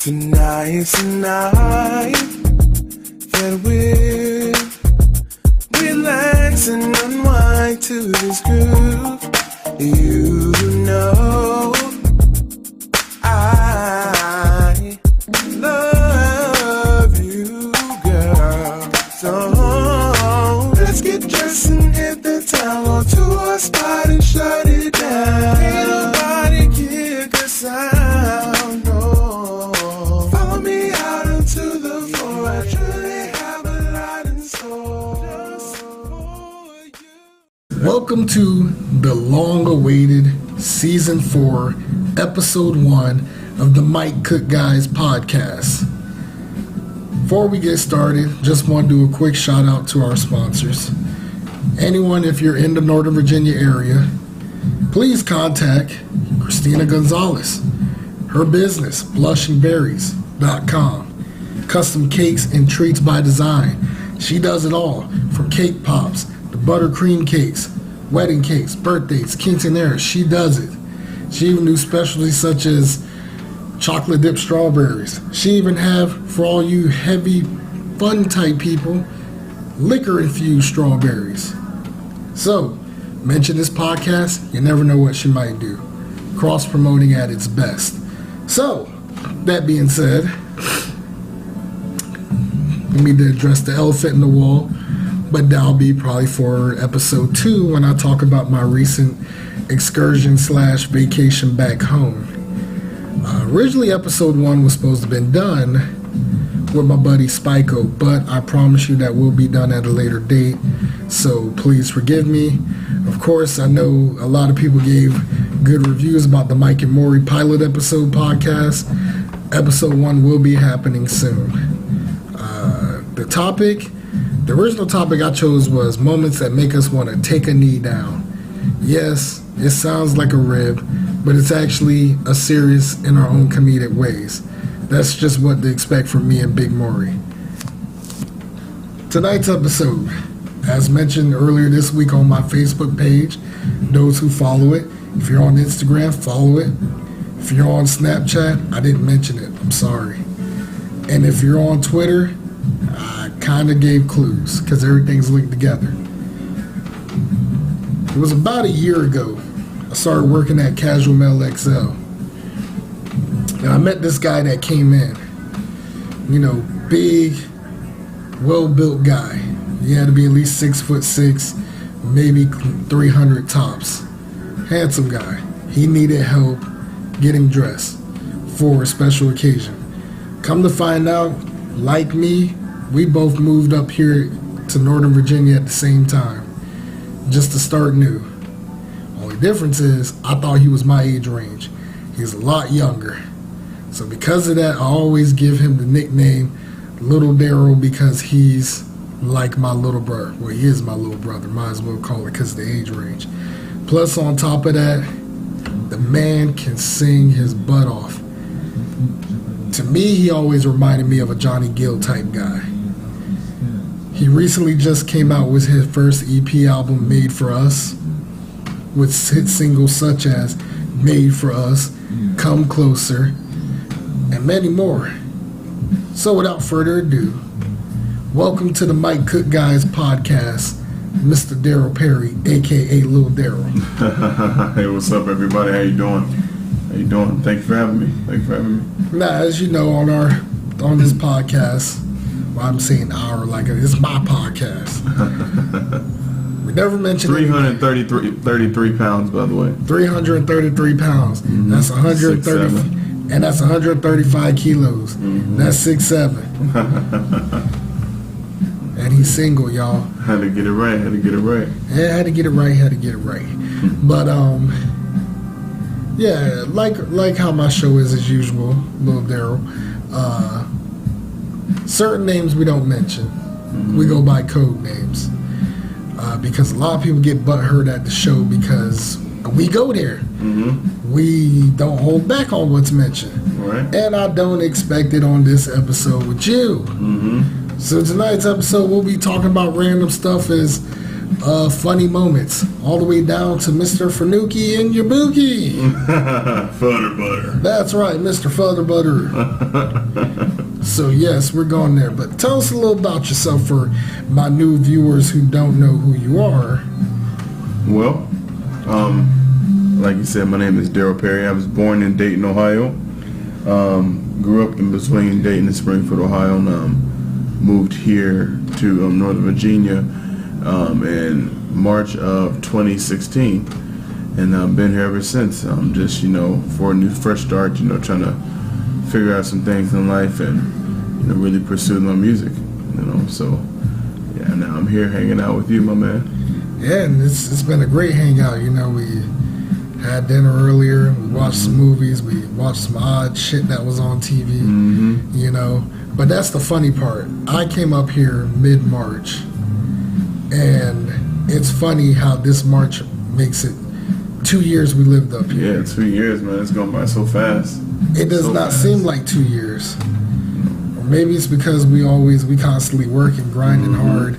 Tonight's the night that we'll relax and unwind to this groove. You know I love you, girl. So let's get dressed and hit the town. Go to a spot and shut it down. Ain't nobody kick us out, no. Follow me out into the floor. I truly have a lot in store just for you. Welcome to the long-awaited Season 4, Episode 1 of the Mike Cook Guys podcast. Before we get started, just want to do a quick shout out to our sponsors. Anyone, if you're in the Northern Virginia area, please contact Christina Gonzalez. Her business, blushingberries.com. Custom cakes and treats by design. She does it all, from cake pops to buttercream cakes, wedding cakes, birthdays, quinceañeras. She does it. She even do specialties such as chocolate dipped strawberries. She even have, for all you heavy fun type people, liquor infused strawberries. So, mention this podcast, you never know what she might do. Cross promoting at its best. So, that being said, let me address the elephant in the wall, but that'll be probably for episode 2 when I talk about my recent excursion / vacation back home. Originally episode 1 was supposed to have been done with my buddy Spyco, but I promise you that will be done at a later date, so please forgive me. Of course, I know a lot of people gave good reviews about the Mike and Maury pilot episode podcast. Episode 1 will be happening soon. The original topic I chose was moments that make us want to take a knee down. Yes, it sounds like a rib, but it's actually a serious in our own comedic ways. That's just what to expect from me and Big Maury. Tonight's episode, as mentioned earlier this week on my Facebook page, those who follow it, if you're on Instagram, follow it. If you're on Snapchat, I didn't mention it, I'm sorry. And if you're on Twitter, I kind of gave clues because everything's linked together. It was about a year ago I started working at Casual Mail XL. And I met this guy that came in. You know, big, well-built guy. He had to be at least 6'6", maybe 300 tops. Handsome guy. He needed help getting dressed for a special occasion. Come to find out, like me, we both moved up here to Northern Virginia at the same time, just to start new. Only difference is, I thought he was my age range. He's a lot younger. So because of that, I always give him the nickname Lil Darryl because he's like my little brother. Well, he is my little brother. Might as well call it because of the age range. Plus, on top of that, the man can sing his butt off. To me, he always reminded me of a Johnny Gill type guy. He recently just came out with his first EP album, Made for Us, with hit singles such as Made for Us, Come Closer, and many more. So without further ado, welcome to the Mike Cook Guys podcast, Mr. Darryl Perry, aka Lil Darryl. Hey, what's up, everybody? How you doing? Thank you for having me. Now, as you know, on this podcast, well, I'm saying our like it's my podcast. We never mentioned 33 pounds, by the way. 333 pounds. Mm-hmm. That's 130, 6'7". And that's 135 kilos. Mm-hmm. That's 6'7". And he's single, y'all. Had to get it right. Yeah, had to get it right. But yeah, like how my show is as usual, Lil Darryl. Certain names we don't mention. Mm-hmm. We go by code names. Because a lot of people get butthurt at the show because we go there. Mm-hmm. We don't hold back on what's mentioned. Right. And I don't expect it on this episode with you. Mm-hmm. So tonight's episode, we'll be talking about random stuff as funny moments, all the way down to Mr. Fanuki and Yabuki. Fudder butter. That's right, Mr. Fudder Butter. So yes, we're going there. But tell us a little about yourself for my new viewers who don't know who you are. Well, like you said, my name is Darryl Perry. I was born in Dayton, Ohio. Grew up in between Dayton and Springfield, Ohio, and moved here to Northern Virginia in March of 2016, and I've been here ever since. Just for a new fresh start, trying to figure out some things in life and really pursue my music. So yeah, now I'm here hanging out with you, my man. Yeah, and it's been a great hangout. We had dinner earlier, we watched some movies, we watched some odd shit that was on TV, But that's the funny part. I came up here mid-March, and it's funny how this March makes it 2 years we lived up here. Yeah, 2 years, man. It's going by so fast. It does not seem like 2 years. Or maybe it's because we constantly work and grinding hard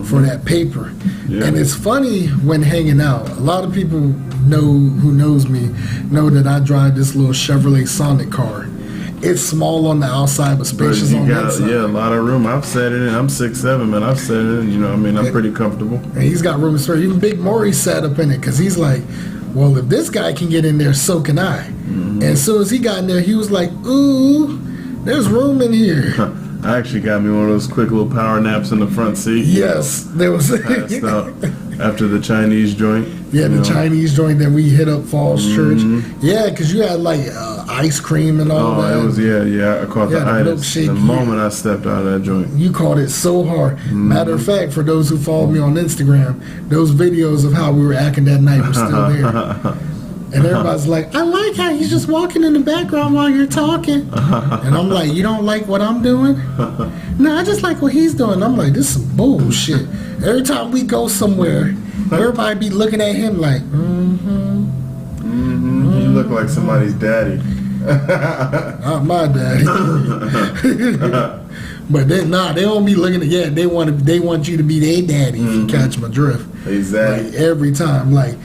for that paper. Yeah. And it's funny when hanging out. A lot of people who knows me know that I drive this little Chevrolet Sonic car. It's small on the outside but spacious on the inside. Yeah, a lot of room. I've sat in it. I'm 6'7", man. I've sat in it. I'm pretty comfortable. And he's got room to spare. Even Big Maury sat up in it because he's like, well, if this guy can get in there, so can I. And as soon as he got in there, he was like, ooh, there's room in here. I actually got me one of those quick little power naps in the front seat. Yes, there was. Passed out after the Chinese joint. Yeah, the Chinese joint. Then we hit up Falls Church. Yeah, because you had like ice cream and all that. Oh, it was I caught the itis the moment I stepped out of that joint. You caught it so hard. Matter of fact, for those who follow me on Instagram, those videos of how we were acting that night were still there. And everybody's like, I like how he's just walking in the background while you're talking. And I'm like, you don't like what I'm doing? No, I just like what he's doing. I'm like, this is some bullshit. Every time we go somewhere, everybody be looking at him like, You look like somebody's daddy. Not my daddy. But they don't be looking at, they want you to be their daddy if you catch my drift. Exactly. Like every time. Like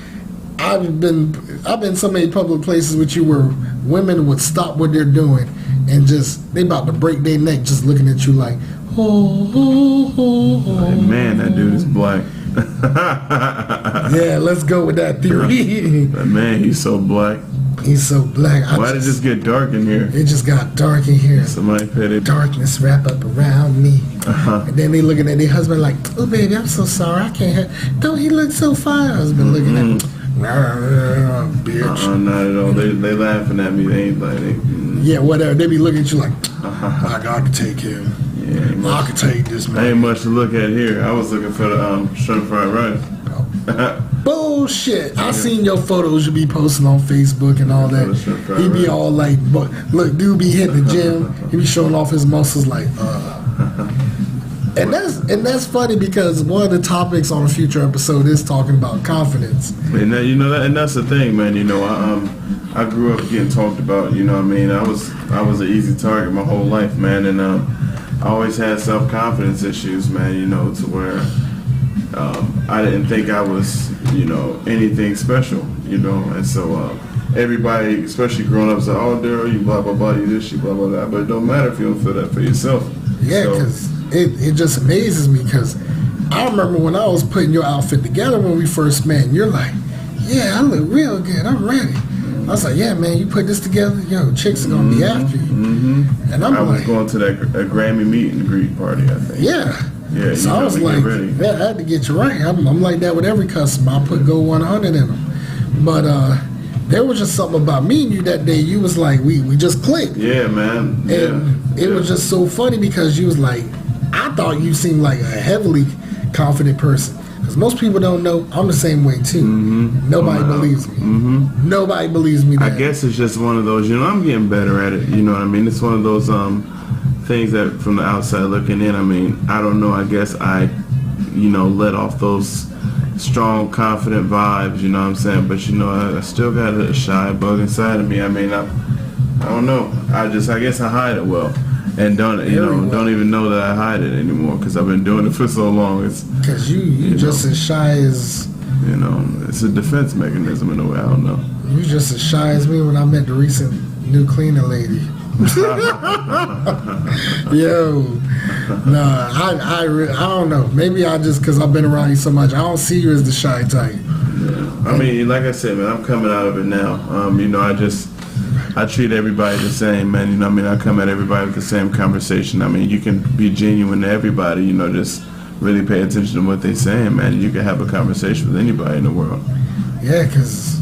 I've been so many public places with you where women would stop what they're doing and they about to break their neck just looking at you like, Like, man, that dude is black. Yeah, let's go with that theory. But man, he's so black. He's so black. Why did it just get dark in here? It just got dark in here. Somebody paid it. Darkness wrap up around me. And then they looking at their husband like, oh baby, I'm so sorry, I can't. Don't he look so fine? Husband looking at him. Bitch. Not at all. They laughing at me. They ain't like Yeah, whatever. They be looking at you like, I can take him. Yeah, I can take this man. Ain't much to look at here. I was looking for the shrimp fried rice. Bullshit. I seen your photos you be posting on Facebook and all that. He be all like, look, dude be hitting the gym. He be showing off his muscles like, And that's funny because one of the topics on a future episode is talking about confidence. And that, and that's the thing, man. I grew up getting talked about. I was an easy target my whole life, man, and I always had self-confidence issues, man. To where I didn't think I was, anything special, and so everybody, especially growing up, said, "Oh, Darryl, you blah blah blah, you this, you blah blah blah." But it don't matter if you don't feel that for yourself. Yeah, because it just amazes me because I remember when I was putting your outfit together when we first met, and you're like, yeah, I look real good, I'm ready. I was like, yeah, man, you put this together, chicks are going to be after you. And I was going to that Grammy meet and greet party, I think. Yeah. Yeah, so I was like, yeah, I had to get you right. I'm like that with every customer. I put Go 100 in them. But there was just something about me and you that day. You was like, we just clicked. Yeah, man. And it was just so funny because you was like, I thought you seemed like a heavily confident person. Because most people don't know, I'm the same way too. Nobody believes me. Nobody believes me that. I guess it's just one of those, I'm getting better at it. You know what I mean? It's one of those things that from the outside looking in, I don't know, I guess I, let off those strong, confident vibes, you know what I'm saying? But, I still got a shy bug inside of me. I don't know. I guess I hide it well. And don't even know that I hide it anymore because I've been doing it for so long. It's because you just as shy as it's a defense mechanism in a way. I don't know. You just as shy as me when I met the recent new cleaning lady. Yo, nah, I don't know. Maybe I just because I've been around you so much, I don't see you as the shy type. Yeah. I mean, like I said, man, I'm coming out of it now. I treat everybody the same, man. I come at everybody with the same conversation. I mean, you can be genuine to everybody. Just really pay attention to what they're saying, man. You can have a conversation with anybody in the world. Yeah, because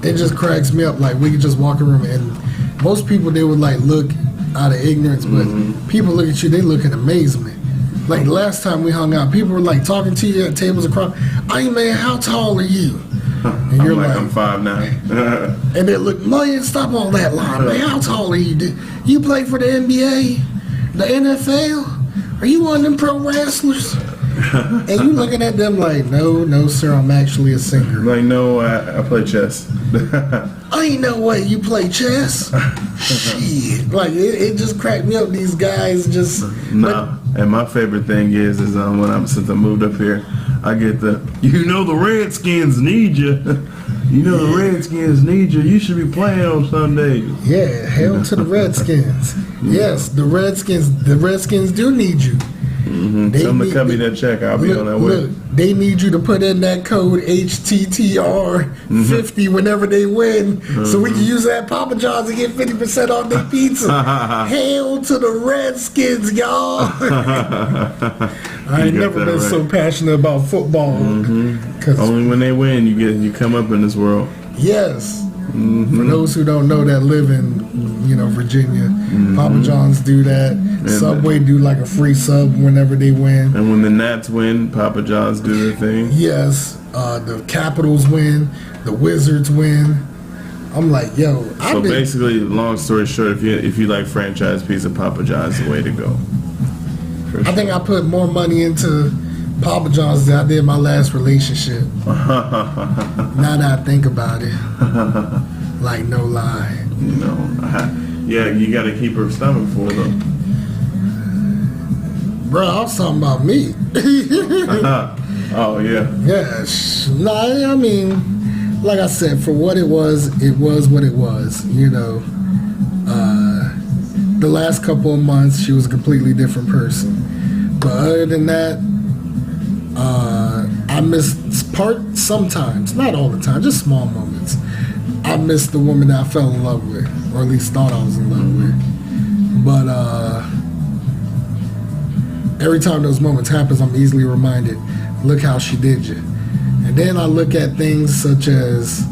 it just cracks me up. Like, we could just walk around, and most people, they would, like, look out of ignorance, but people look at you, they look in amazement. Like, last time we hung out, people were, like, talking to you at tables across. Hey, man, how tall are you? And you're like, I'm 5'9". And they look, man, stop all that line, man. How tall are you? You play for the NBA? The NFL? Are you one of them pro wrestlers? And you looking at them like, no, sir, I'm actually a singer. Like, no, I play chess. Ain't no way you play chess. Shit. Like, it just cracked me up. These guys just... Nah. And my favorite thing is since I moved up here, I get the Redskins need you. The Redskins need you. You should be playing on Sundays. Yeah, hell to the Redskins. Yes, the Redskins do need you. Mm-hmm. Tell them to cut me that check. I'll be on that way. Look, they need you to put in that code HTTR50 whenever they win, so we can use that at Papa John's and get 50% off their pizza. Hail to the Redskins, y'all! I ain't never been so passionate about football. Cause only when they win, you come up in this world. Yes. For those who don't know that live in, Virginia, Papa John's do that. And Subway do like a free sub whenever they win. And when the Nats win, Papa John's do their thing. Yes, the Capitals win, the Wizards win. I'm like, yo. Basically, long story short, if you like franchise pizza, Papa John's is the way to go. I think I put more money into Papa John's than I did my last relationship. Now that I think about it, like, no lie. Yeah, you got to keep her stomach full though. Bro, I was talking about me. Oh yeah. Yeah. Nah, I mean, like I said, for what it was what it was. The last couple of months, she was a completely different person. But other than that, I miss sometimes, not all the time, just small moments. I miss the woman that I fell in love with, or at least thought I was in love with. But every time those moments happens, I'm easily reminded, look how she did you. And then I look at things such as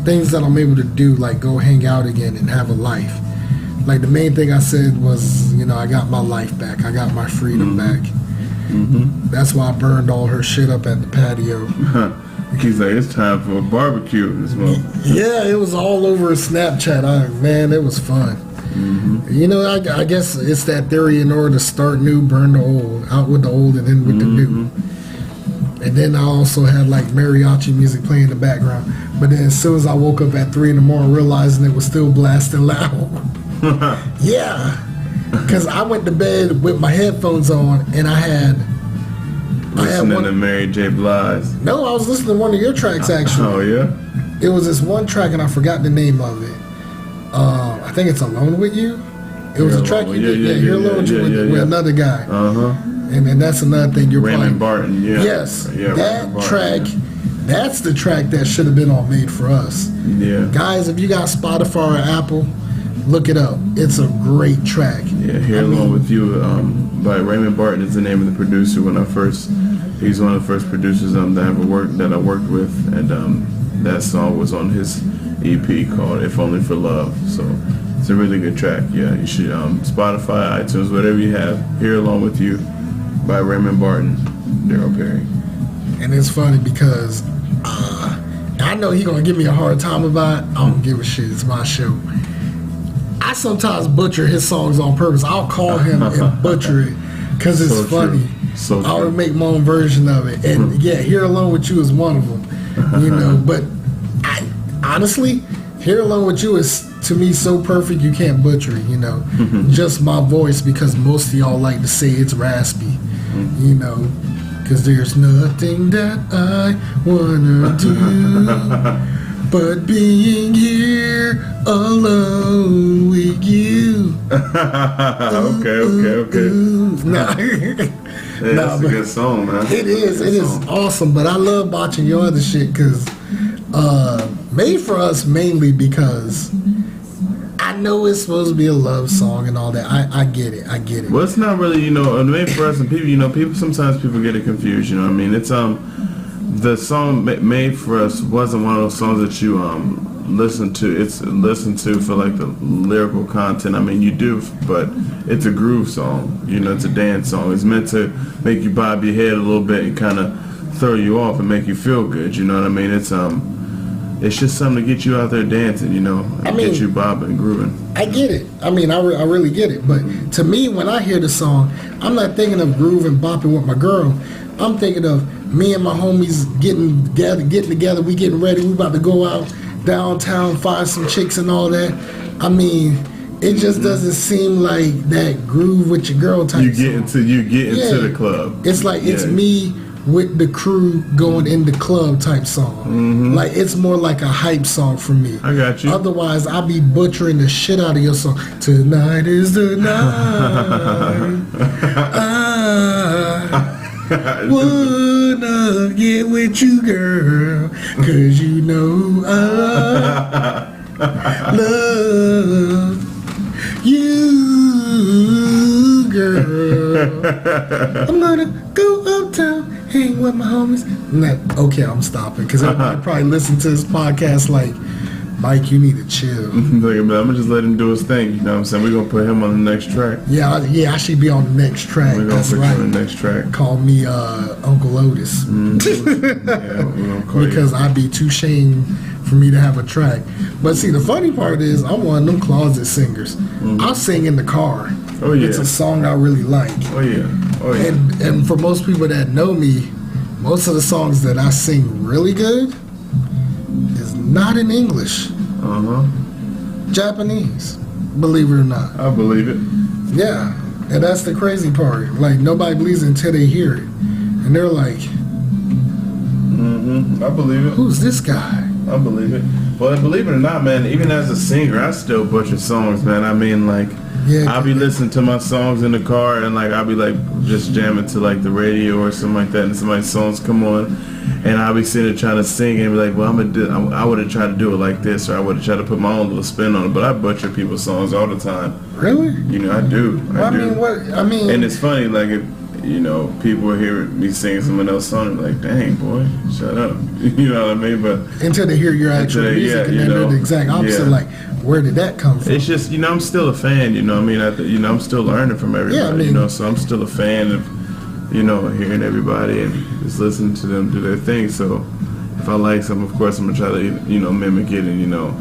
things that I'm able to do, like go hang out again and have a life. Like, the main thing I said was, I got my life back. I got my freedom back. That's why I burned all her shit up at the patio. He's like, it's time for a barbecue this month. Yeah, it was all over Snapchat. Man, it was fun. I guess it's that theory, in order to start new, burn the old. Out with the old and in with the new. And then I also had, like, mariachi music playing in the background. But then as soon as I woke up at 3 a.m, realizing it was still blasting loud. Yeah. Because I went to bed with my headphones on, and I had listening to Mary J. Blige. No, I was listening to one of your tracks, actually. Oh, yeah? It was this one track, and I forgot the name of it. I think it's Alone With You. It was a track you did. You're Alone With You with another guy. And that's another thing you're playing. Raymond Barton, yeah. Yes. Yeah, that track, that's the track that should have been all Made for Us. Yeah. Guys, if you got Spotify or Apple, look it up. It's a great track. Yeah, Here Alone With You by Raymond Barton is the name of the producer. He's one of the first producers that I worked with, and that song was on his EP called If Only for Love. So it's a really good track. Yeah, you should Spotify, iTunes, whatever you have. Here Alone With You by Raymond Barton, Darryl Perry. And it's funny because I know he's gonna give me a hard time about it. I don't give a shit. It's my show. I sometimes butcher his songs on purpose. I'll call him and butcher it because it's so funny. So I'll make my own version of it. And yeah, Here Alone With You is one of them. But honestly, Here Alone With You is, to me, so perfect you can't butcher it, you know. Just my voice, because most of y'all like to say it's raspy, you know. Because there's nothing that I wanna do but being here alone with you. Okay. Nah. That's a good song, man. It is awesome, but I love watching your other shit because Made for Us mainly because I know it's supposed to be a love song and all that. I get it. Well, it's not really, you know, Made for Us, and people, you know, sometimes people get it confused, you know what I mean? It's, the song Made for Us wasn't one of those songs that you, listen to. It's listened to for, like, the lyrical content. I mean, you do, but it's a groove song. You know, it's a dance song. It's meant to make you bob your head a little bit and kind of throw you off and make you feel good, you know what I mean? It's just something to get you out there dancing, you know, and get you bobbing and grooving. I get it. I mean, I really get it. But to me, when I hear the song, I'm not thinking of grooving, bopping with my girl. I'm thinking of me and my homies getting together. We getting ready. We about to go out downtown, find some chicks and all that. I mean, it just doesn't seem like that groove with your girl type. You get into the club. It's like it's me with the crew going in the club type song. Like it's more like a hype song for me. I got you. Otherwise, I'll be butchering the shit out of your song. Tonight is the night. I wanna get with you, girl, 'cause you know I love you, girl. I'm gonna go uptown, hang with my homies. Okay, I'm stopping because everybody probably listen to this podcast like, Mike, you need to chill. Look, I'm gonna just let him do his thing. You know what I'm saying? We're gonna put him on the next track. Yeah, I should be on the next track. We're gonna put you on the next track. Call me Uncle Otis. Yeah, we're gonna call because you. I'd be too ashamed for me to have a track. But see, the funny part is, I'm one of them closet singers. I'll sing in the car. Oh yeah, it's a song I really like. Oh yeah. And for most people that know me, most of the songs that I sing really good is not in English. Japanese, believe it or not. I believe it. Yeah, and that's the crazy part. Like, nobody believes it until they hear it. And they're like, I believe it. Who's this guy? I believe it. Well, believe it or not, man, even as a singer, I still butcher songs, man. I mean, like, I'll be listening to my songs in the car, and, like, I'll be, like, just jamming to, like, the radio or something like that, and somebody's songs come on, and I'll be sitting there trying to sing and be like, well, I would have tried to do it like this, or I would have tried to put my own little spin on it, but I butcher people's songs all the time. Really? You know, I do. I mean, and it's funny, like, if, you know, people will hear me singing someone else's song and be like, dang, boy, shut up. You know what I mean? But until they hear your actual music, and then they're the exact opposite, like, where did that come from? It's just, you know, I'm still a fan, you know what I mean? You know, I'm still learning from everybody, you know, so I'm still a fan of, you know, hearing everybody and just listening to them do their thing. So if I like something, of course, I'm going to try to, you know, mimic it and, you know,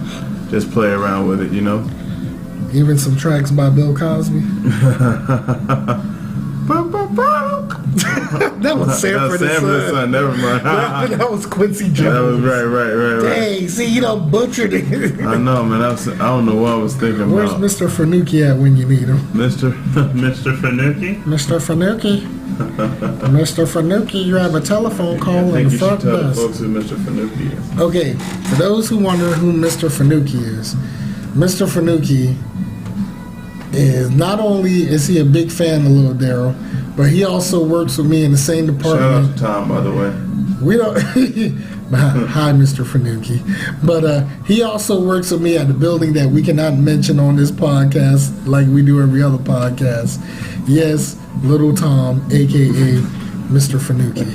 just play around with it, you know? Even some tracks by Bill Cosby? That was Sanford and Son. Never mind. That was Quincy Jones. That was right. Dang, see, you don't butchered it. I know, man. I don't know what I was thinking Where's about. Mr. Fanucchi at when you need him? Mr. Fanucchi? Mr. Fanucchi. Mr. Fanucchi, you have a telephone call in the front desk. I think you should tell the folks who Mr. Fanucchi is. Okay, for those who wonder who Mr. Fanucchi is, Mr. Fanucci is not only is he a big fan of Lil Darryl, but he also works with me in the same department. Shout out to Tom, by the way. We don't. Hi, Mr. Fanucchi. But he also works with me at the building that we cannot mention on this podcast, like we do every other podcast. Yes, Little Tom, aka Mr. Fanucchi.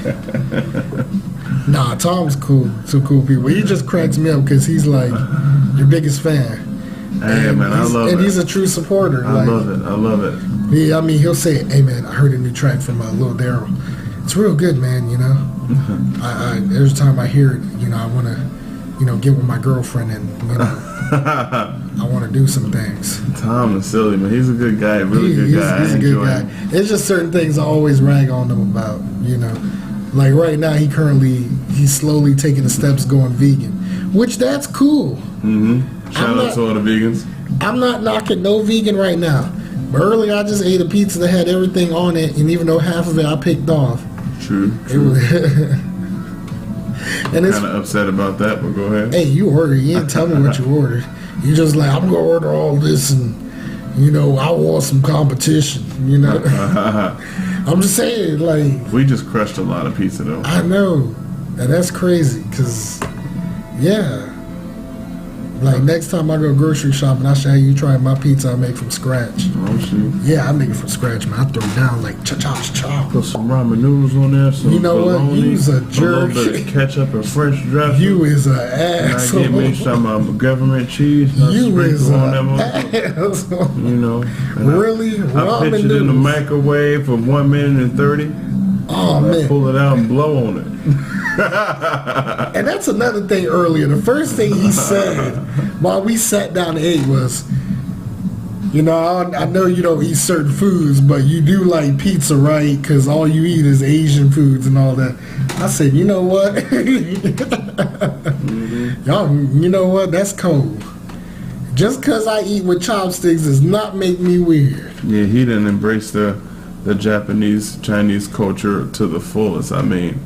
Nah, Tom's cool. Some cool people. He just cracks me up because he's like your biggest fan. Hey, man, I love it. And he's a true supporter. I love it. Yeah, I mean, he'll say, hey, man, I heard a new track from Lil Darryl. It's real good, man, you know. Every time I hear it, you know, I want to, you know, get with my girlfriend and, you know, I want to do some things. Tom is silly, man. He's a good guy, really good guy. He's a good guy. It's just certain things I always rag on him about, you know. Like right now, he's slowly taking the steps going vegan, which that's cool. Shout out to all the vegans. I'm not knocking no vegan right now. But earlier I just ate a pizza that had everything on it, and even though half of it I picked off. True. It was and it's kind of upset about that, but go ahead. Hey, you ordered. You didn't tell me what you ordered. You just like, I'm gonna order all this, and I want some competition. I'm just saying, like, we just crushed a lot of pizza though. I know, and that's crazy, cause yeah. Like, next time I go grocery shopping, I should have you try my pizza I make from scratch. Oh, shoot. Yeah, I make it from scratch, man. I throw it down like cha-cha-cha. Put some ramen noodles on there, some you know bologna, what? You was a jerk. A little bit of ketchup and French dressing. You is an asshole. And I get me some government cheese. And You is on an that asshole. I Really? pitch it in the microwave for 1 minute and 30. Oh, man. I pull it out and blow on it. And that's another thing earlier. The first thing he said while we sat down and ate was, I know you don't eat certain foods, but you do like pizza, right? Because all you eat is Asian foods and all that. I said, you know what? Y'all, you know what? That's cold. Just because I eat with chopsticks does not make me weird. Yeah, he didn't embrace the Japanese, Chinese culture to the fullest. I mean,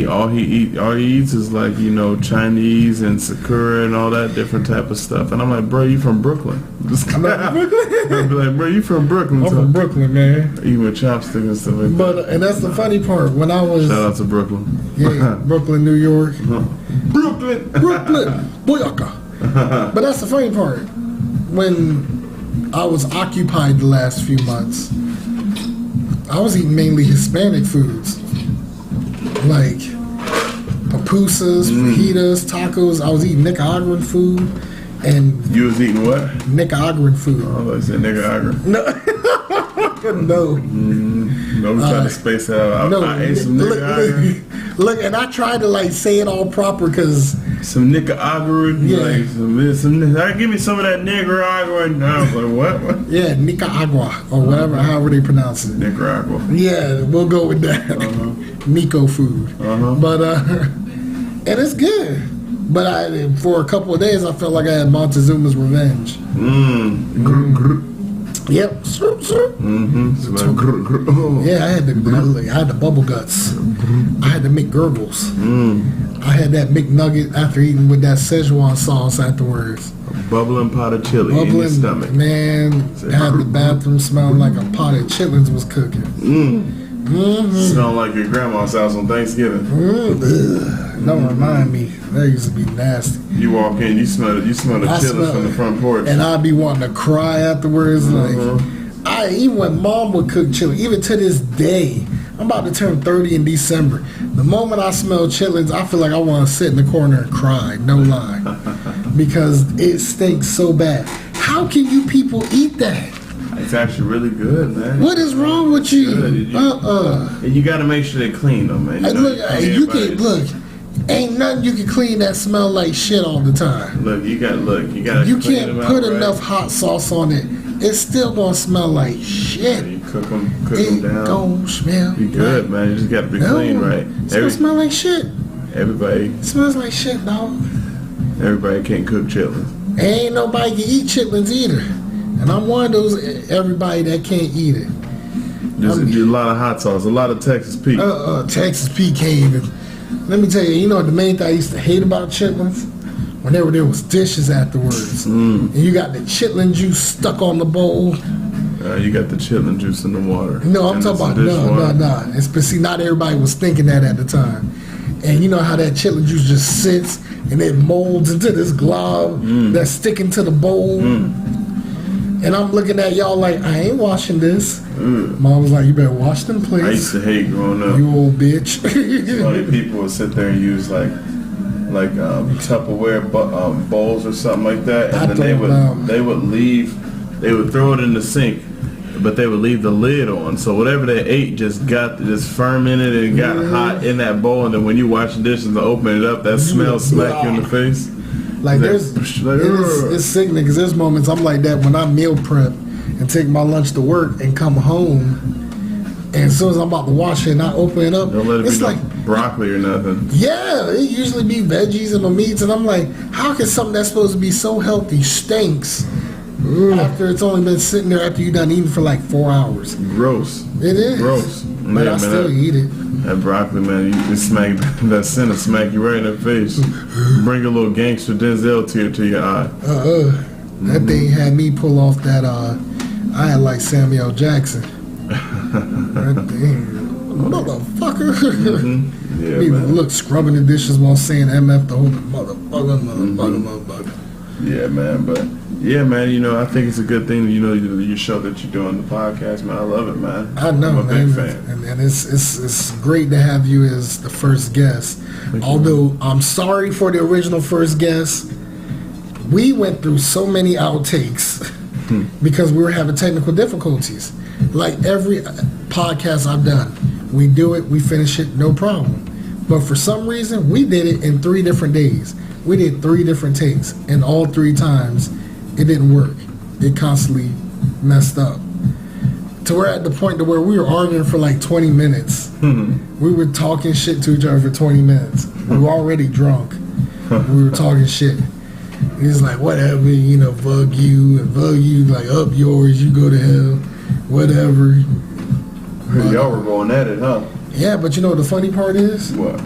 all he eats is like, Chinese and sakura and all that different type of stuff. And I'm like, bro, you from Brooklyn? I'm not from Brooklyn. I'd be like, bro, you from Brooklyn? I'm from Brooklyn, man. Eating with chopsticks and stuff like that. And that's the funny part. When I was shout out to Brooklyn. Yeah, Brooklyn, New York. Brooklyn, Boyaka. But that's the funny part. When I was occupied the last few months, I was eating mainly Hispanic foods. Like pupusas, fajitas, tacos. I was eating Nicaraguan food, and you was eating what? Nicaraguan food. Oh, I said Nicaragua. No, no. Don't try to space that out. No, I ate some Nicaragua. Look, and I tried to say it all proper because some Nicaragua. Yeah. Give me some of that Nicaragua. And I was like, what? Yeah, Nicaragua or whatever, however they pronounce it. Nicaragua. Yeah, we'll go with that. Nico food. But and it's good. But for a couple of days, I felt like I had Montezuma's revenge. Yep. Yeah, I had the bubble guts. I had to make gurgles. I had that McNugget after eating with that Szechuan sauce afterwards. A bubbling pot of chili in your stomach. Man, I had the bathroom smelling like a pot of chitlins was cooking. Smell like your grandma's house on Thanksgiving. Don't remind me. That used to be nasty. You walk in, you smell the chitlins from the front porch. And I'd be wanting to cry afterwards. Even when Mom would cook chili, even to this day, I'm about to turn 30 in December. The moment I smell chitlins, I feel like I want to sit in the corner and cry. No lie. Because it stinks so bad. How can you people eat that? It's actually really good, man. What is wrong with you? And you got to make sure they're clean, though, man. Ain't nothing you can clean that smell like shit all the time. You got. You can't put enough hot sauce on it. It's still gonna smell like shit. You cook them down. It don't smell. Be good, man. You just got to be clean, right? It's gonna smell like shit. Everybody. It smells like shit, dog. Everybody can't cook chitlins. Ain't nobody can eat chitlins either. And I'm one of those everybody that can't eat it. There's a lot of hot sauce, a lot of Texas Pete. Texas Pete can't even. Let me tell you, the main thing I used to hate about chitlins? Whenever there was dishes afterwards. And you got the chitlin juice stuck on the bowl. You got the chitlin juice in the water. No, I'm talking about, no. See, not everybody was thinking that at the time. And you know how that chitlin juice just sits and it molds into this glob that's sticking to the bowl. And I'm looking at y'all like, I ain't washing this. Mom was like, you better wash them plates. I used to hate growing up. You old bitch. Funny people would sit there and use like Tupperware bowls or something like that, and then they would throw it in the sink, but they would leave the lid on, so whatever they ate just fermented and got hot in that bowl, and then when you wash the dishes and open it up, that smell smack you in the face. Like it's sickening because there's moments I'm like that when I meal prep and take my lunch to work and come home. And as soon as I'm about to wash it and I open it up, Don't let it it's be like, no broccoli or nothing. yeah, it usually be veggies and the meats. And I'm like, how can something that's supposed to be so healthy stinks after it's only been sitting there after you done eating for like 4 hours? Gross. It is. Gross. But Yeah, I man, still eat it. That broccoli, man, you smack that center, smack you right in the face. Bring a little gangster Denzel tear to your eye. That thing had me pull off that, I had like Samuel Jackson. That thing, motherfucker. Yeah, People man. look scrubbing the dishes while saying MF the whole motherfucker. Yeah, man. But yeah, man. You know, I think it's a good thing. You know, your show that you're doing, the podcast, man. I love it, man. I know, I'm a man. big fan. And it's great to have you as the first guest. Although I'm sorry for the original first guest. We went through so many outtakes because we were having technical difficulties. Like every podcast I've done, we do it, we finish it, no problem. But for some reason, we did it in 3 different days. We did 3 different takes, and all 3 times, it didn't work. It constantly messed up. To where at the point to where we were arguing for like 20 minutes. We were talking shit to each other for 20 minutes. We were already drunk. We were talking shit. He's like, whatever, you know, fuck you, like, up yours, you go to hell, whatever. Y'all were going at it, huh? Yeah, but you know what the funny part is? What?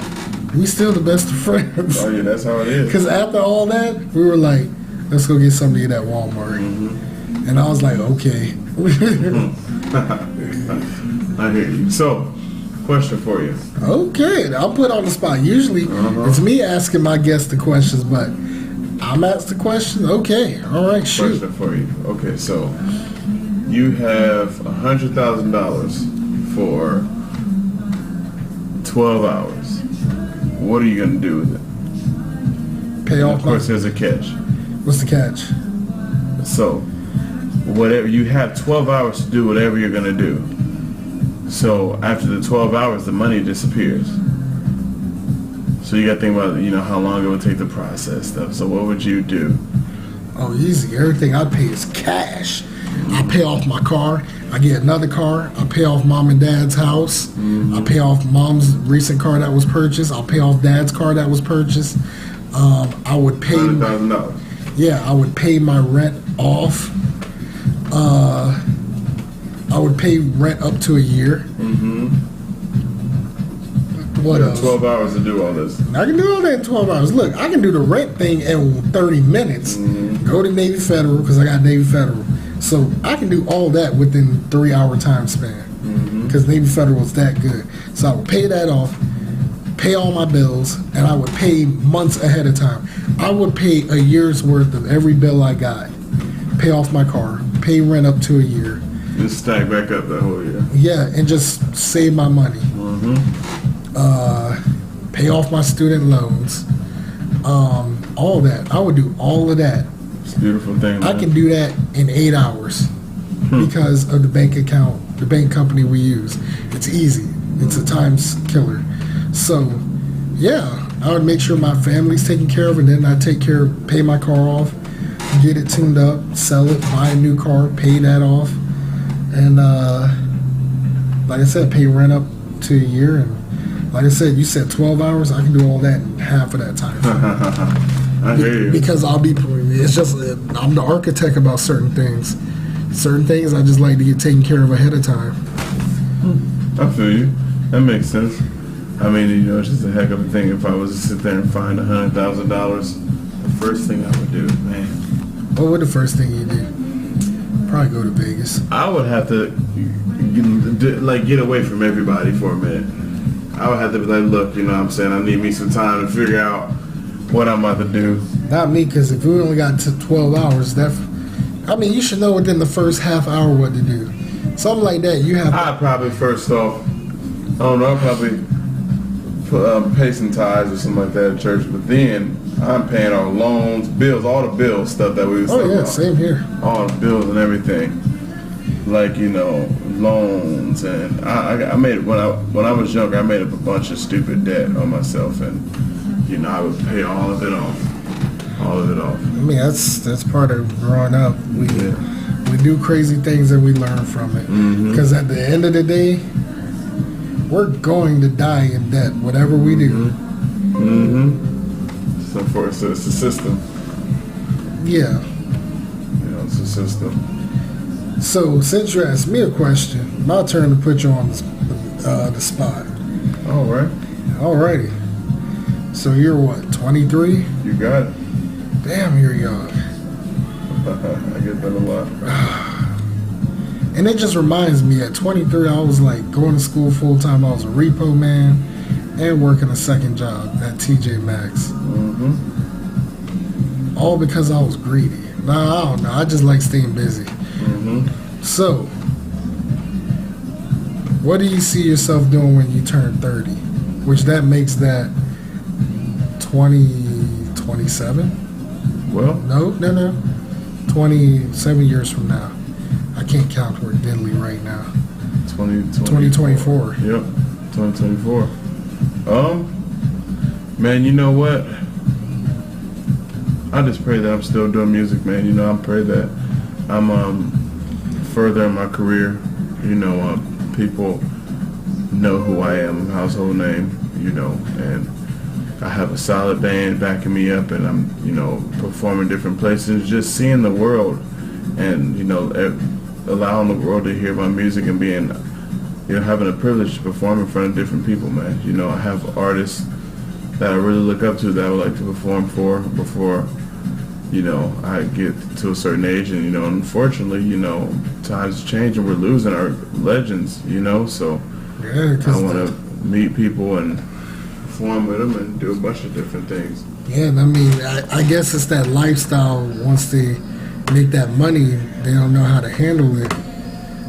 We still the best of friends. Oh yeah, that's how it is. Because after all that, we were like, let's go get something to eat at Walmart. And I was like, okay. I hear you. So, question for you. Okay, I'll put on the spot. Usually, it's me asking my guests the questions, but I'm asked the question. Okay, all right, shoot. Question for you. Okay, so you have $100,000 for 12 hours. What are you gonna do with it? Pay off. Of course, there's a catch. What's the catch? So, whatever you have 12 hours to do whatever you're gonna do. So after the 12 hours, the money disappears. So you got to think about, you know, how long it would take to process stuff. So what would you do? Oh, easy. Everything I pay is cash. I pay off my car. I get another car. I pay off mom and dad's house. I pay off mom's recent car that was purchased. I'll pay off dad's car that was purchased. I would pay. $100,000. Yeah, I would pay my rent off. I would pay rent up to a year. What You got else? 12 hours to do all this. I can do all that in 12 hours. Look, I can do the rent thing in 30 minutes. Go to Navy Federal because I got Navy Federal. So I can do all that within 3-hour time span because Navy Federal is that good. So I would pay that off, pay all my bills, and I would pay months ahead of time. I would pay a year's worth of every bill I got, pay off my car, pay rent up to a year. Just stack back up that whole year. Yeah, and just save my money. Pay off my student loans. All that. I would do all of that. It's a beautiful thing, man. I can do that in 8 hours because of the bank account, the bank company we use. It's easy. It's a time killer. So, yeah, I would make sure my family's taken care of, and then I pay my car off, get it tuned up, sell it, buy a new car, pay that off, and like I said, pay rent up to a year. And like I said, you said 12 hours. I can do all that in half of that time. I hear you. Because it's just, I'm the architect about certain things. Certain things I just like to get taken care of ahead of time. I feel you. That makes sense. I mean, you know, it's just a heck of a thing. If I was to sit there and find $100,000, the first thing I would do, man. What would the first thing you do? Probably go to Vegas. I would have to, get away from everybody for a minute. I would have to be like, look, you know what I'm saying? I need me some time to figure out what I'm about to do. Not me, because if we only got to 12 hours, you should know within the first half hour what to do. Something like that. I'd probably first off, I don't know, I'd probably pay some tithes or something like that at church. But then I'm paying our loans, bills, all the bills, stuff that we was talking about. Same here. All the bills and everything. Like, you know, loans, and I made it when I was younger. I made up a bunch of stupid debt on myself, and you know, I would pay all of it off. I mean, that's part of growing up. We do crazy things and we learn from it. Because at the end of the day, we're going to die in debt, whatever we do. So for it's a system. Yeah. It's a system. So since you asked me a question, my turn to put you on the spot. All right. Alrighty. So you're what, 23? You got it. Damn, you're young. I get that a lot. And it just reminds me, at 23, I was like going to school full time. I was a repo man and working a second job at TJ Maxx. All because I was greedy. Nah, I don't know. I just like staying busy. So, what do you see yourself doing when you turn 30? Which that makes that 27? Well, No. 27 years from now. I can't count diddly right now. 2024. Yep, 2024. Man, you know what? I just pray that I'm still doing music, man. You know, I pray that I'm further in my career. You know, people know who I am, household name. You know, and I have a solid band backing me up, and I'm, you know, performing different places, just seeing the world, and you know, allowing the world to hear my music and being, you know, having a privilege to perform in front of different people, man. You know, I have artists that I really look up to that I would like to perform for before, you know, I get to a certain age. And, you know, unfortunately, you know, times change and we're losing our legends, you know, so Yeah, I want to meet people and perform with them and do a bunch of different things. Yeah, I mean, I guess it's that lifestyle. Once they make that money, they don't know how to handle it.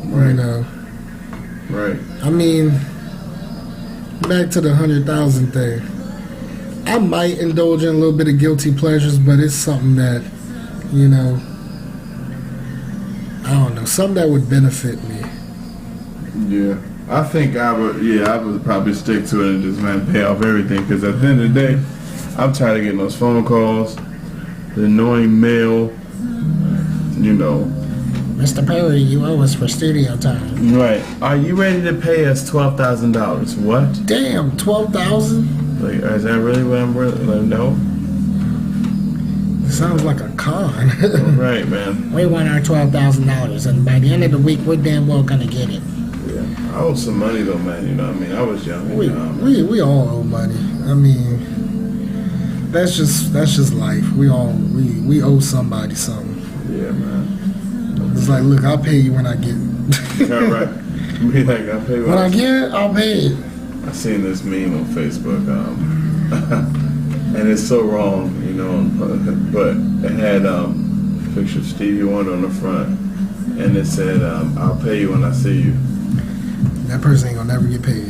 Right. You know. Right. I mean, back to the 100,000 thing. I might indulge in a little bit of guilty pleasures, but it's something that, you know, I don't know, something that would benefit me. Yeah. I think I would probably stick to it and just, man, pay off everything, because at the end of the day, I'm tired of getting those phone calls, the annoying mail, you know. Mr. Perry, you owe us for studio time. Right. Are you ready to pay us $12,000? What? Damn, $12,000? Like, is that really what I'm really, like, no? It sounds like a con. Right, man. We want our $12,000, and by the end of the week, we're damn well gonna get it. Yeah. I owe some money though, man. You know what I mean? I was young. We all owe money. I mean, that's just life. We owe somebody something. Yeah, man. It's like, look, I'll pay you when I get it. Yeah, right. Be like, I'll pay you When I get it, I'll pay it. I seen this meme on Facebook, and it's so wrong, you know, but it had a picture of Stevie Wonder on the front, and it said, I'll pay you when I see you. That person ain't gonna never get paid.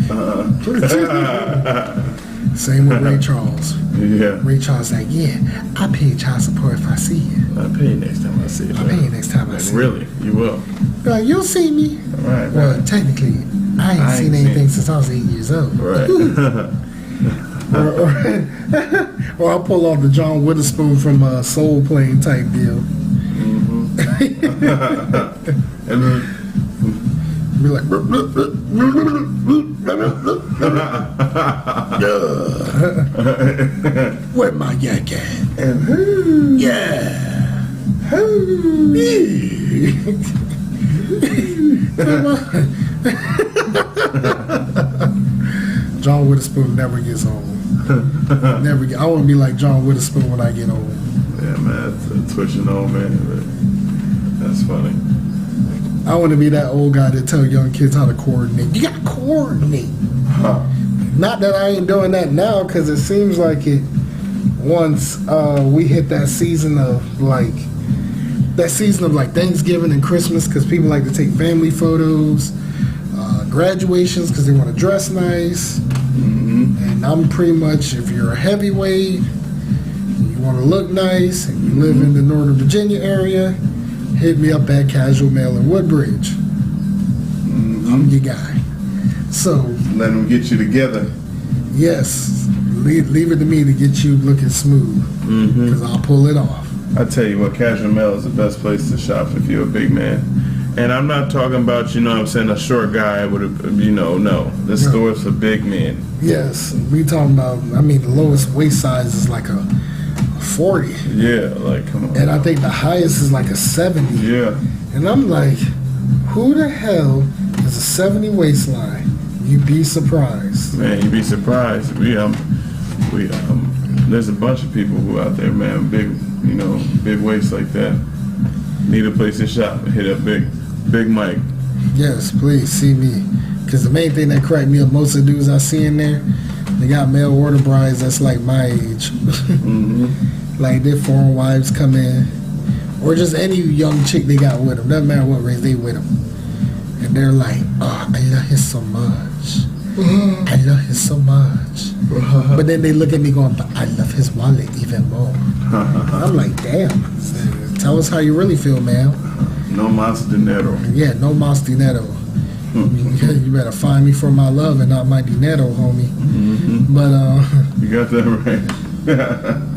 Same with Ray Charles. Yeah. Ray Charles like, yeah, I'll pay you child support if I see you. I'll pay you next time I see you. I'll pay you next time I see you. Really? You will? Like, you'll see me. All right. Well, technically, I ain't seen anything since I was 8 years old. Right. or I'll pull off the John Witherspoon from Soul Plane type deal. And then, Be like, where my yak at? and Yeah. John Witherspoon never gets old. I want to be like John Witherspoon when I get old. yeah, man, it's twitching on, man. But that's funny. I want to be that old guy that tell young kids how to coordinate. You got to coordinate. Huh. Not that I ain't doing that now, because it seems like it. Once we hit that season of Thanksgiving and Christmas, because people like to take family photos, graduations because they want to dress nice, and I'm pretty much, if you're a heavyweight, you want to look nice, and you live in the Northern Virginia area, hit me up at Casual Mail in Woodbridge. I'm your guy. So Let them get you together. yes, leave it to me to get you looking smooth, because I'll pull it off. I tell you what, Casual Mail is the best place to shop if you're a big man. And I'm not talking about, you know what I'm saying, a short guy with a, you know, no. This store is for big men. Yes, we talking about, I mean, the lowest waist size is like a 40. Yeah, like, come on. And I think the highest is like a 70. Yeah. And I'm like, who the hell is a 70 waistline? You'd be surprised. Man, you'd be surprised. There's a bunch of people who out there, man, big, you know, big waists like that. Need a place to shop. Hit up Big Mike. Yes, please see me. Because the main thing that cracked me up, most of the dudes I see in there, they got mail order brides that's like my age. Mm-hmm. Like their foreign wives come in, or just any young chick they got with them. Doesn't matter what race they with them. And they're like, oh, I love him so much. I love him so much. But then they look at me going, but I love his wallet even more. I'm like, damn. Tell us how you really feel, man. No mas dinero. Yeah, no mas dinero. You better find me for my love and not my dinero, homie. Mm-hmm. But you got that right. Got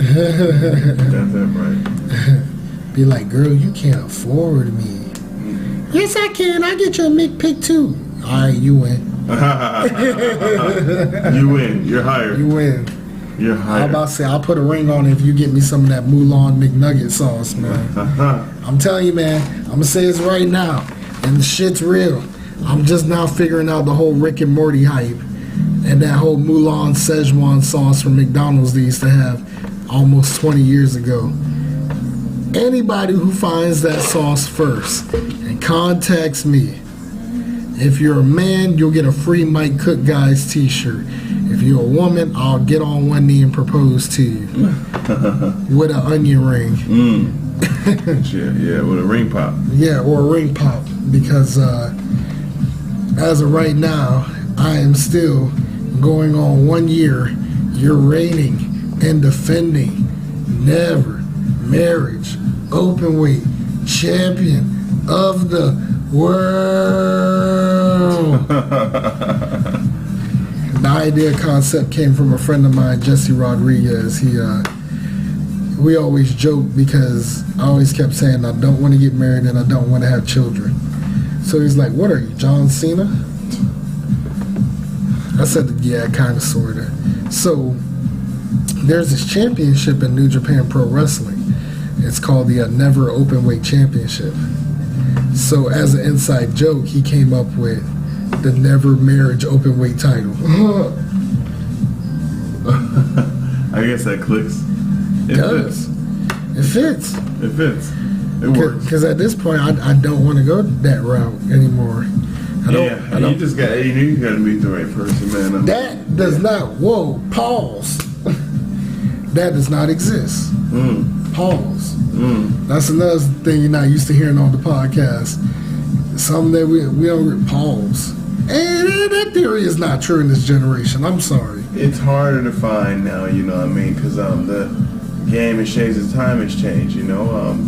that right. Be like, girl, you can't afford me. Yes, I can. I get you a McPick too. All right, you win. You win. You're hired. You win. You're hired. I'm about to say, I'll put a ring on it if you get me some of that Mulan McNugget sauce, man. I'm telling you, man, I'm going to say this right now, and the shit's real. I'm just now figuring out the whole Rick and Morty hype and that whole Mulan Szechuan sauce from McDonald's they used to have almost 20 years ago. Anybody who finds that sauce first and contacts me, if you're a man, you'll get a free Mike Cook Guys t-shirt. If you're a woman, I'll get on one knee and propose to you with an onion ring. Yeah, with a ring pop. Yeah, or a ring pop. Because as of right now, I am still going on 1 year. You're reigning and defending never marriage open weight champion of the world. The idea concept came from a friend of mine, Jesse Rodriguez. We always joke because I always kept saying I don't want to get married and I don't want to have children. So he's like, what are you, John Cena? I said, yeah, kind of, sort of. So there's this championship in New Japan Pro Wrestling. It's called the Never Openweight Championship. So as an inside joke, he came up with the Never Marriage Openweight title. I guess that clicks. It does. It fits. It fits. It works. Because at this point, I don't want to go that route anymore. You just got you got to meet the right person, man. That does not. Whoa, pause. That does not exist. Pause. That's another thing you're not used to hearing on the podcast. Something that we don't pause. And that theory is not true in this generation. I'm sorry. It's harder to find now, you know what I mean? Because the game has changed, the time has changed, you know.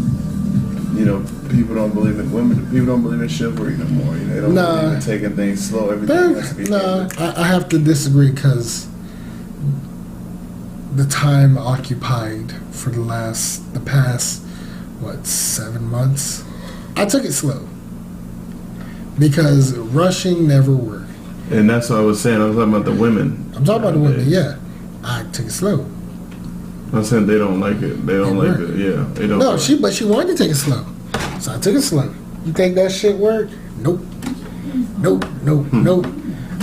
People don't believe in women. People don't believe in chivalry no more. You know, they don't believe in taking things slow. Everything has to be I have to disagree because the time occupied for the past 7 months, I took it slow because rushing never worked. And that's what I was saying. I was talking about the women. I'm talking about the women. Yeah, I took it slow. I'm saying they don't like it. They don't like it. Yeah, they don't. No, she wanted to take it slow, so I took it slow. You think that shit worked? Nope.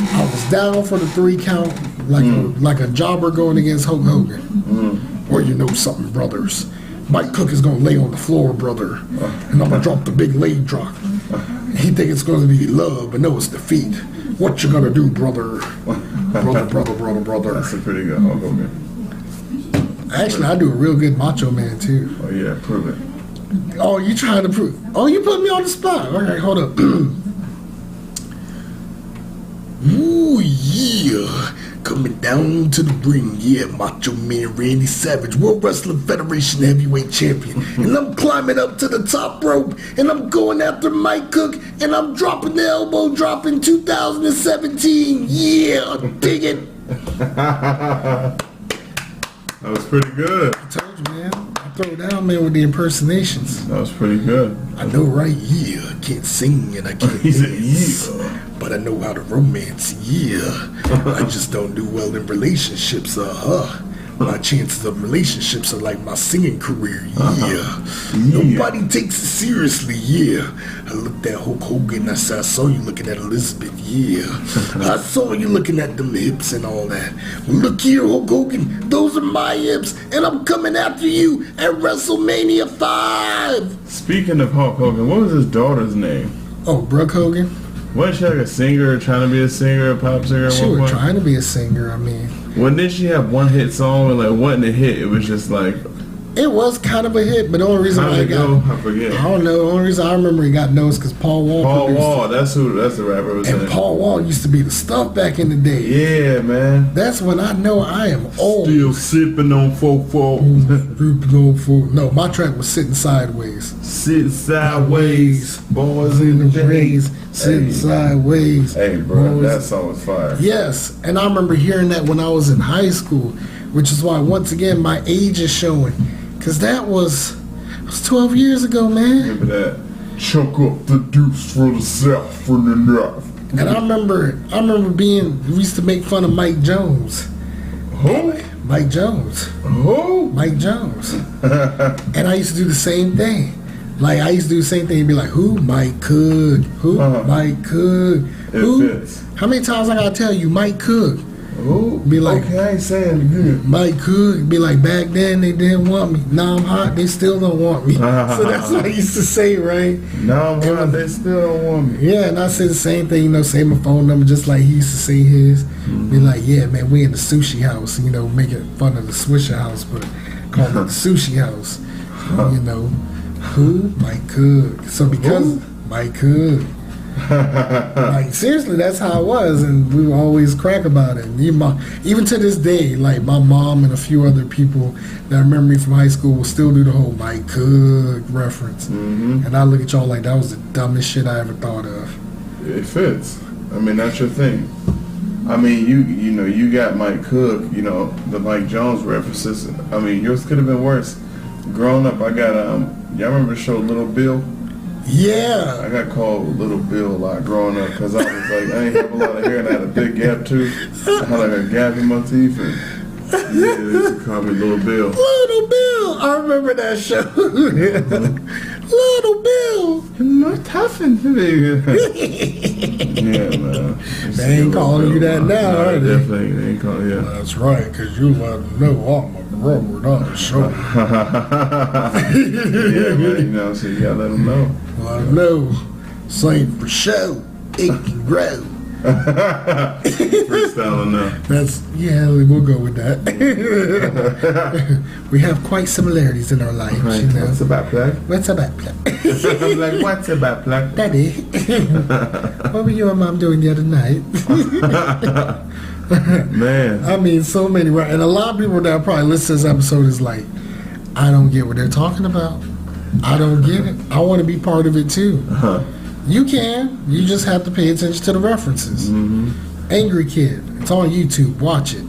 I was down for the 3 count, like a jobber going against Hulk Hogan. Or you know something, brothers. Mike Cook is gonna lay on the floor, brother, and I'm gonna drop the big leg drop. He think it's gonna be love, but no, it's defeat. What you gonna do, brother? Brother. That's a pretty good Hulk Hogan. Actually, I do a real good Macho Man too. Oh yeah, prove it. Oh, you trying to prove? Oh, you put me on the spot. All right, hold up. Ooh yeah, coming down to the ring. Yeah, Macho Man Randy Savage, World Wrestling Federation Heavyweight Champion, and I'm climbing up to the top rope, and I'm going after Mike Cook, and I'm dropping the elbow drop in 2017. Yeah, dig it. That was pretty good. I told you, man. I throw down, man, with the impersonations. That was pretty good. I know, right? Yeah, I can't sing and I can't He said, dance, yeah. but I know how to romance. Yeah, I just don't do well in relationships. My chances of relationships are like my singing career. Yeah, nobody takes it seriously. Yeah, I looked at Hulk Hogan. I said, I saw you looking at Elizabeth. Yeah, I saw you looking at them hips and all that. Well, look here, Hulk Hogan. Those are my hips, and I'm coming after you at WrestleMania 5. Speaking of Hulk Hogan, what was his daughter's name? Oh, Brooke Hogan. Wasn't she like a singer, trying to be a singer, a pop singer at She one was point? trying to be a singer. I mean, Well, didn't she have one hit song and like wasn't a hit? It was just like, it was kind of a hit, but the only reason how why did it it got, go? I forget. I don't know. The only reason I remember he got noticed because Paul Wall Paul produced Wall, that's the rapper was it. And in. Paul Wall used to be the stuff back in the day. Yeah, man. That's when I know I am old. Still sipping on 4-4. No, my track was Sitting Sideways. Sitting sideways, boys in the Rays, Sitting Hey. Sideways. Hey, bro, Boys- that song was fire. Yes, and I remember hearing that when I was in high school, which is why, once again, my age is showing. Because that was 12 years ago, man. Remember that? Chuck up the deuce for the south for the north. And I remember we used to make fun of Mike Jones. Who? Mike Jones. Who? Mike Jones. And I used to do the same thing. Like, I used to do the same thing and be like, who? Mike Cook. Who? Mike Cook. Who? fits. How many times I gotta tell you, Mike Cook? Who? Be like- okay, I ain't saying it good. Mike Cook. Be like, back then they didn't want me. Now I'm hot, they still don't want me. So that's what I used to say, right? No, man, they still don't want me. Yeah, and I say the same thing, say my phone number just like he used to say his. Be like, yeah, man, we in the sushi house, making fun of the Swisher house, but call it the sushi house. Who? Mike Cook. So because Mike Cook. Like, seriously, that's how it was, and we would always crack about it. And even to this day, like, my mom and a few other people that remember me from high school will still do the whole Mike Cook reference. And I look at y'all like that was the dumbest shit I ever thought of. It fits. I mean, that's your thing. I mean, you got Mike Cook, the Mike Jones references. I mean, yours could have been worse. Growing up, I got y'all remember the show Little Bill? Yeah. I got called Little Bill a lot growing up because I was like, I ain't have a lot of hair and I had a big gap too. I had like a gap in my teeth, and yeah, they used to call me Little Bill. Little Bill. I remember that show. Little Bill. You're more tough than me. Yeah, man. They ain't calling you that now, no, are they? Definitely, they ain't calling you. That's right, because you let them know I'm a Robert on the show. Yeah, man. So you gotta let them know. Let them know. Same for show. It can grow. Freestyling now. We'll go with that. We have quite similarities in our lives, What's about plug? What's about that? I'm like, what's about plug? Daddy, what were you and Mom doing the other night? Man. I mean, so many, right? And a lot of people that probably listen to this episode is like, I don't get what they're talking about. I don't get it. I want to be part of it too. You can. You just have to pay attention to the references. Angry Kid. It's on YouTube. Watch it.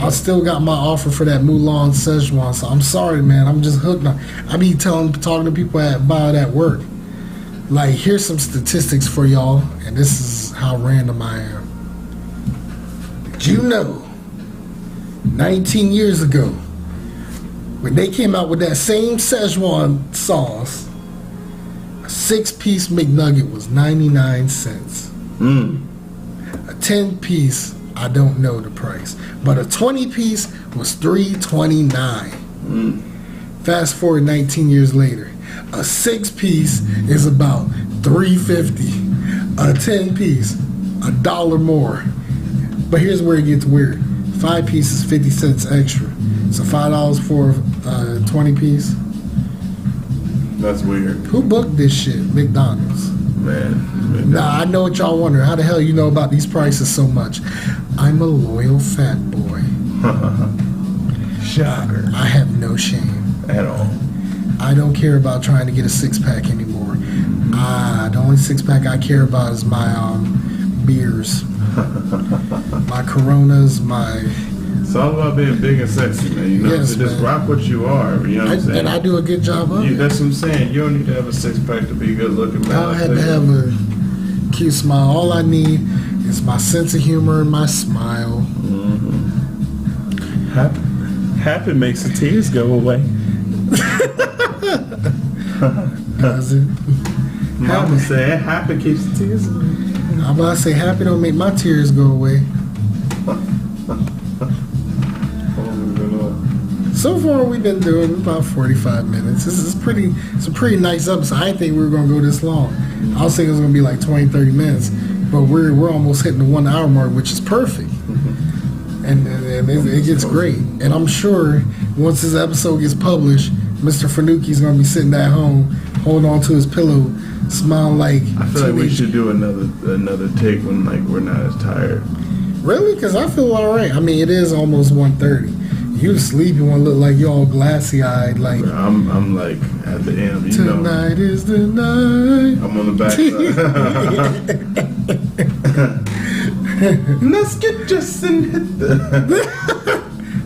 I still got my offer for that Mulan Szechuan, so I'm sorry, man. I'm just hooked on. I be talking to people about it at work. Like, here's some statistics for y'all, and this is how random I am. Did you know, 19 years ago, when they came out with that same Szechuan sauce, a 6-piece McNugget was 99 cents. A 10-piece, I don't know the price, but a 20-piece was $3.29. Fast forward 19 years later, a 6-piece is about $3.50. A 10-piece, $1 more. But here's where it gets weird. 5-piece is 50 cents extra. So $5 for a 20-piece. That's weird. Who booked this shit? McDonald's. Man. Nah, I know what y'all wonder. How the hell you know about these prices so much? I'm a loyal fat boy. Shocker. I have no shame At all. I don't care about trying to get a 6-pack anymore. The only 6-pack I care about is my beers, my Coronas, my It's all about being big and sexy, man. You know, Yes, so just man. rock what you are. You know what I'm saying? And I do a good job of it. That's what I'm saying. You don't need to have a six pack to be good looking, man. I don't have to have a cute smile. All I need is my sense of humor and my smile. Happy makes the tears go away. Does it? Mama said happy keeps the tears away. I'm about to say happy don't make my tears go away. So far we've been doing about 45 minutes. It's a pretty nice episode. I didn't think we were gonna go this long. I was thinking it was gonna be like 20, 30 minutes, but we're almost hitting the 1 hour mark, which is perfect. And it gets great. And I'm sure once this episode gets published, Mr. Fanucci's gonna be sitting at home, holding on to his pillow, smiling like. I feel like we should do another take when like we're not as tired. Really? Because I feel all right. I mean, it is almost 1:30. You sleep, you want to look like you're all glassy eyed, like. I'm like at the end. Tonight is the night. I'm on the backside. Let's get just and hit the.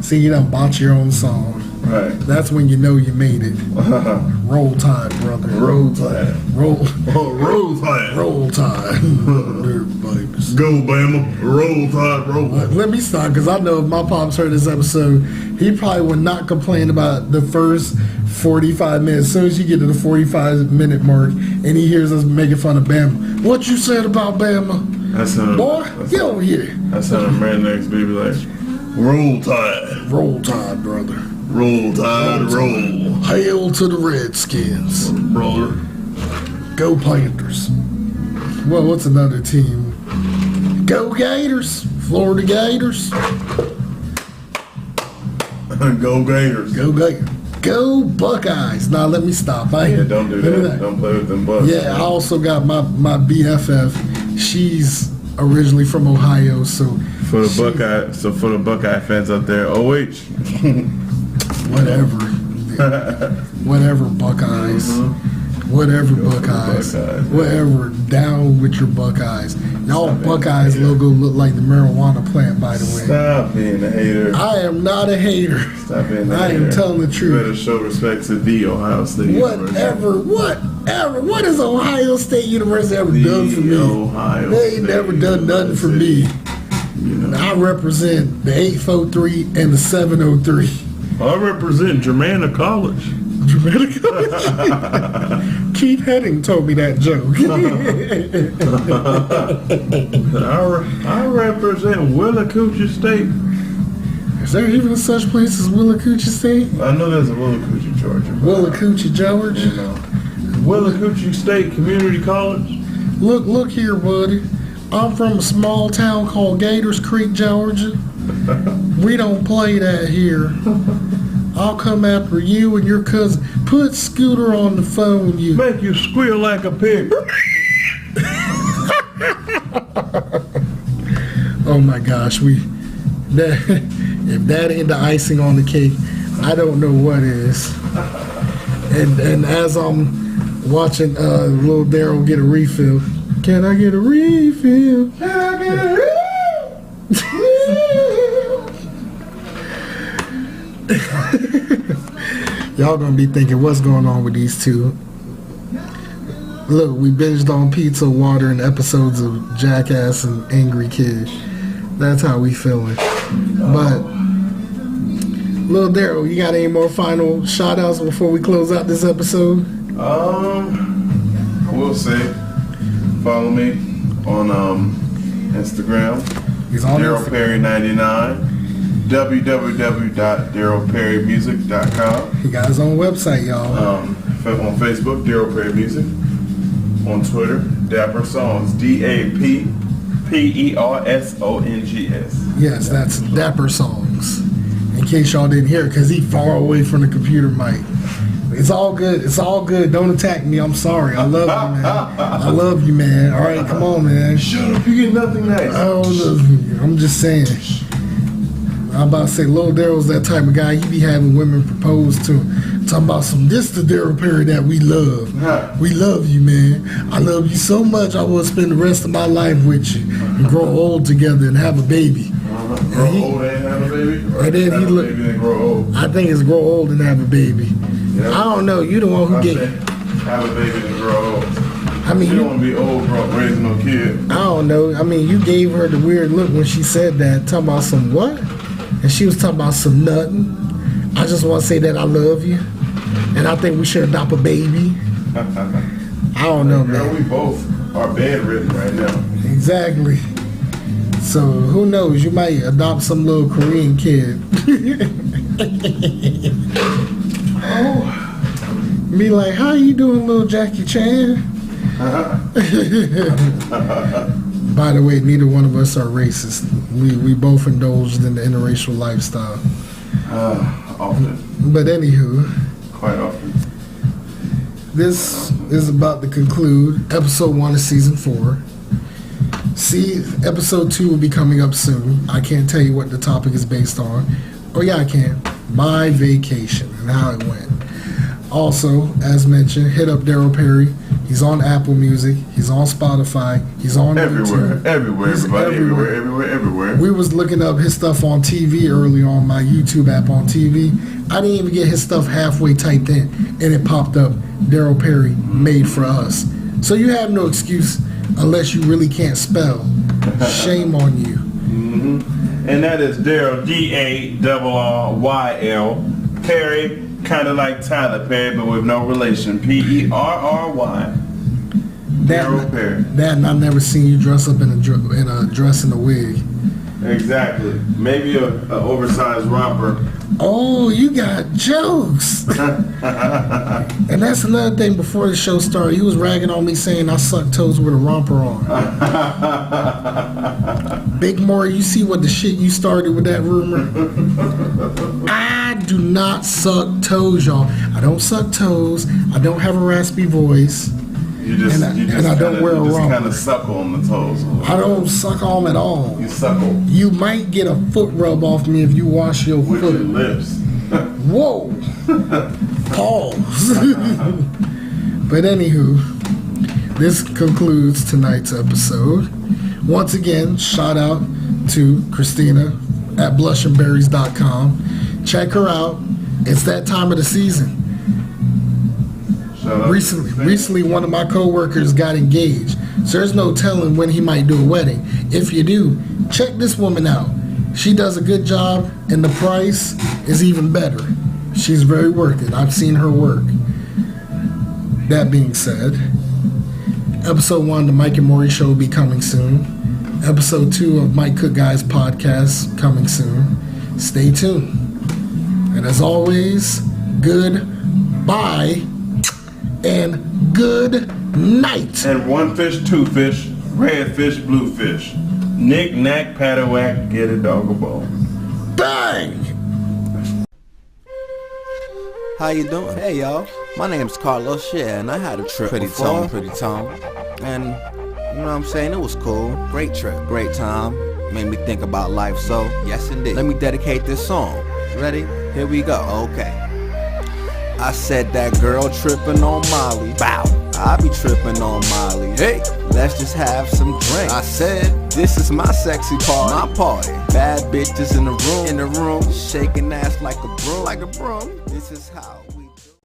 See, you done bought your own song. Right. That's when you know you made it. Roll Tide, brother. Roll Tide. Roll Tide. Roll Tide. Go, Bama. Roll Tide, roll. Let me stop, because I know if my pops heard this episode, he probably would not complain about the first 45 minutes. As soon as you get to the 45-minute mark and he hears us making fun of Bama. What you said about Bama? Boy, get over here. That's how them rednecks be like, Roll Tide. Roll Tide, brother. Roll Tide, roll. Hail to the Redskins. Brother. Go Panthers. Well, what's another team? Go Gators. Florida Gators. Go Gators. Go Gators. Go Buckeyes. Now let me stop. Don't do that. Don't play with them Bucks. Yeah, I also got my BFF. She's originally from Ohio, so for the Buckeye fans out there, OH. whatever Buckeyes. Whatever Buckeyes. Whatever, down with your Buckeyes. Y'all Buckeyes logo look like the marijuana plant, by the way. Stop being a hater. I am not a hater. Stop being a hater. I am telling the truth. You better show respect to the Ohio State University. Whatever. What has Ohio State University ever done for me? They ain't never done nothing for me. You know. I represent the 843 and the 703. I represent Germanna College. Keith Henning told me that joke. I represent Willacoochee State. Is there even such place as Willacoochee State? I know there's a Willacoochee, Georgia. Willacoochee, Georgia? You know. Willacoochee State Community College. Look here, buddy. I'm from a small town called Gators Creek, Georgia. We don't play that here. I'll come after you and your cousin. Put Scooter on the phone, you. Make you squeal like a pig. Oh my gosh, if that ain't the icing on the cake, I don't know what is. And as I'm watching Lil Darryl get a refill, can I get a refill? Can I get a refill? Y'all gonna be thinking, what's going on with these two? Look, we binged on pizza, water, and episodes of Jackass and Angry Kid. That's how we feeling. But Lil Darryl, you got any more final shout outs before we close out this episode? I will say, follow me on Instagram. He's on Darryl Perry 99. www.darrylperrymusic.com. He got his own website, y'all. On Facebook, Darryl Perry Music. On Twitter, Dapper Songs, DAPPERSONGS. Yes, that's Dapper Songs. In case y'all didn't hear it, because he far away from the computer mic. It's all good. It's all good. Don't attack me. I'm sorry. I love you, man. I love you, man. All right, come on, man. Shut up. You get nothing nice. I don't love you. I'm just saying. I'm about to say, Lil Darryl's that type of guy. He be having women propose to him. Talking about this the Darryl Perry that we love. We love you, man. I love you so much. I want to spend the rest of my life with you and grow old together and have a baby. Grow old and have a baby? Or And then have he a look. baby and grow old? I think it's grow old and have a baby. Yeah. I don't know. You the one who I get. say have a baby and grow old. I mean, You don't want to be old, bro, raising no kid. I don't know. I mean, you gave her the weird look when she said that. Talking about some what? And she was talking about some nothing. I just want to say that I love you, and I think we should adopt a baby. I don't know, Girl, man. we both are bedridden right now. Exactly. So who knows? You might adopt some little Korean kid. Oh. Be like, how you doing, little Jackie Chan? By the way, neither one of us are racist. We both indulged in the interracial lifestyle. Often. But anywho, Quite often. this is about to conclude episode 1 of season 4. See, episode 2 will be coming up soon. I can't tell you what the topic is based on. Oh yeah, I can. My vacation and how it went. Also, as mentioned, hit up Darryl Perry. He's on Apple Music. He's on Spotify. He's on Everywhere. YouTube. Everywhere, He's everybody. everywhere. Everywhere. We was looking up his stuff on TV early on my YouTube app on TV. I didn't even get his stuff halfway typed in, and it popped up, Darryl Perry, made for us. So you have no excuse unless you really can't spell. Shame on you. And that is Darryl, Darryl, Perry, kind of like Tyler Perry, but with no relation. Perry. Darryl Perry. That and I've never seen you dress up in a dress and a wig. Exactly. Maybe a oversized romper. Oh, you got jokes. And that's another thing. Before the show started, he was ragging on me saying I suck toes with a romper on. Big Maury, you see what the shit you started with that rumor? I do not suck toes, y'all. I don't suck toes. I don't have a raspy voice. You just I don't wear a romper. kind of suckle on the toes. I don't suck on them at all. You suckle You might get a foot rub off me if you wash your with your foot. lips. Whoa. Pause. But anywho, this concludes tonight's episode. Once again, shout out to Christina at blushandberries.com. Check her out. It's that time of the season. Recently, one of my co-workers got engaged. So there's no telling when he might do a wedding. If you do, check this woman out. She does a good job, and the price is even better. She's very worth it. I've seen her work. That being said, episode 1 of the Mike and Maury Show will be coming soon. Episode 2 of Mike Cook Guys podcast coming soon. Stay tuned. And as always, goodbye and good night. And one fish, two fish, red fish, blue fish. Knick, knack, paddywhack, get a dog a bone. Bang! How you doing? Hey y'all, my name's Carlos, yeah, and I had a trip pretty tone. And you know what I'm saying, it was cool. Great trip, great time. Made me think about life, so yes indeed. Let me dedicate this song. Ready? Here we go. Okay. I said that girl tripping on Molly. Bow. I be tripping on Molly. Hey, let's just have some drink. I said, this is my sexy party. My party. Bad bitches in the room. Shaking ass like a broom. This is how we